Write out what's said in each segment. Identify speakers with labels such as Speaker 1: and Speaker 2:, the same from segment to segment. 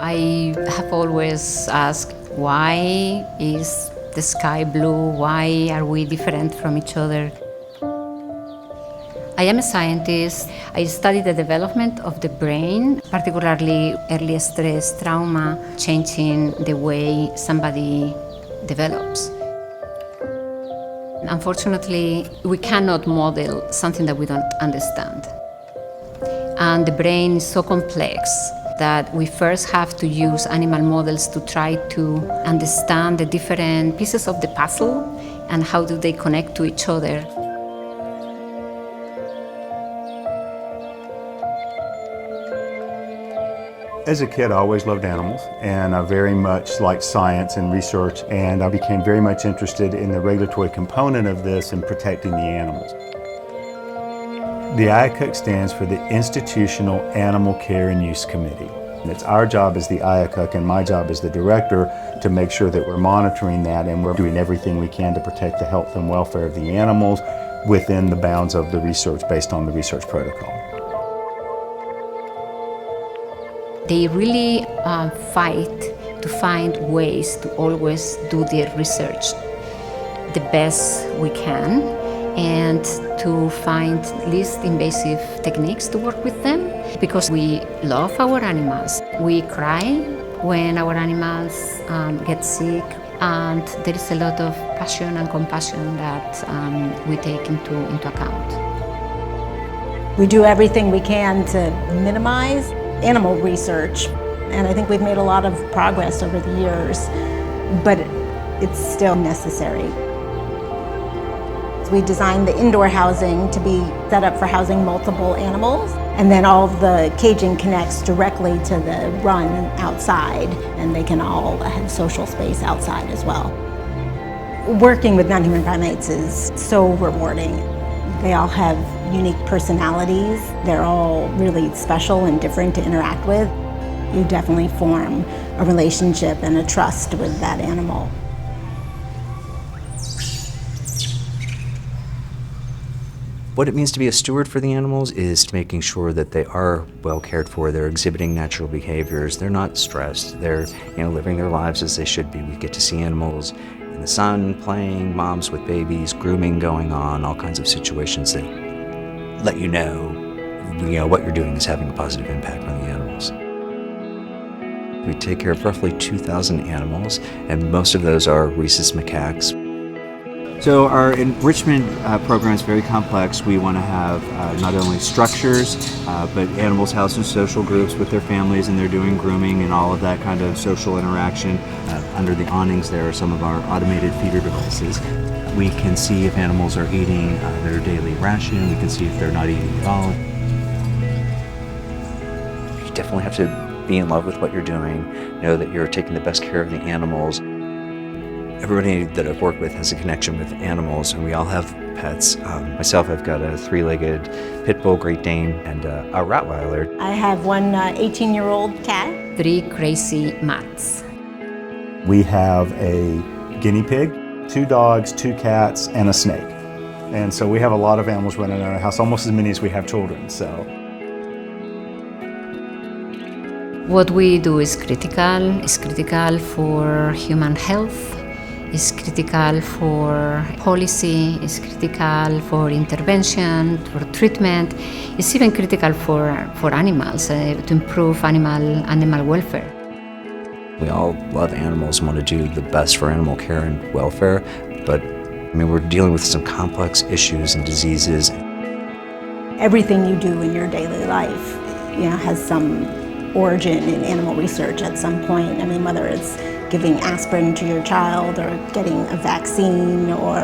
Speaker 1: I have always asked, why is the sky blue? Why are we different from each other? I am a scientist. I study the development of the brain, particularly early stress, trauma, changing the way somebody develops. Unfortunately, we cannot model something that we don't understand. And the brain is so complex that we first have to use animal models to try to understand the different pieces of the puzzle and how do they connect to each other.
Speaker 2: As a kid, I always loved animals, and I very much liked science and research, and I became very much interested in the regulatory component of this and protecting the animals. The IACUC stands for the Institutional Animal Care and Use Committee. And it's our job as the IACUC and my job as the director to make sure that we're monitoring that and we're doing everything we can to protect the health and welfare of the animals within the bounds of the research based on the research protocol.
Speaker 1: They really fight to find ways to always do their research the best we can and to find least invasive techniques to work with them, because we love our animals. We cry when our animals get sick, and there is a lot of passion and compassion that we take into account.
Speaker 3: We do everything we can to minimize animal research, and I think we've made a lot of progress over the years, but it's still necessary. We designed the indoor housing to be set up for housing multiple animals, and then all the caging connects directly to the run outside, and they can all have social space outside as well. Working with non-human primates is so rewarding. They all have unique personalities. They're all really special and different to interact with. You definitely form a relationship and a trust with that animal.
Speaker 4: What it means to be a steward for the animals is making sure that they are well cared for, they're exhibiting natural behaviors, they're not stressed, they're living their lives as they should be. We get to see animals in the sun, playing, moms with babies, grooming going on, all kinds of situations that let you know what you're doing is having a positive impact on the animals. We take care of roughly 2,000 animals, and most of those are rhesus macaques.
Speaker 5: So our enrichment program is very complex. We want to have not only structures, but animals housed in social groups with their families, and they're doing grooming and all of that kind of social interaction. Under the awnings there are some of our automated feeder devices. We can see if animals are eating their daily ration. We can see if they're not eating at all.
Speaker 4: You definitely have to be in love with what you're doing, know that you're taking the best care of the animals. Everybody that I've worked with has a connection with animals, and we all have pets. Myself, I've got a 3-legged pit bull, Great Dane, and a Rottweiler.
Speaker 3: I have one 18-year-old cat.
Speaker 1: 3 crazy mats.
Speaker 2: We have a guinea pig, 2 dogs, 2 cats, and a snake. And so we have a lot of animals running in our house, almost as many as we have children. So
Speaker 1: What we do is critical. It's critical for human health. It's critical for policy. It's critical for intervention, for treatment. It's even critical for animals, to improve animal welfare.
Speaker 4: We all love animals and want to do the best for animal care and welfare, but we're dealing with some complex issues and diseases.
Speaker 3: Everything you do in your daily life, has some origin in animal research at some point. Whether it's giving aspirin to your child or getting a vaccine or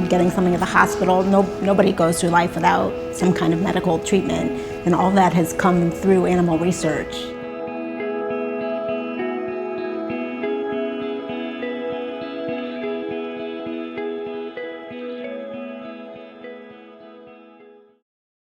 Speaker 3: getting something at the hospital, nobody goes through life without some kind of medical treatment, and all that has come through animal research.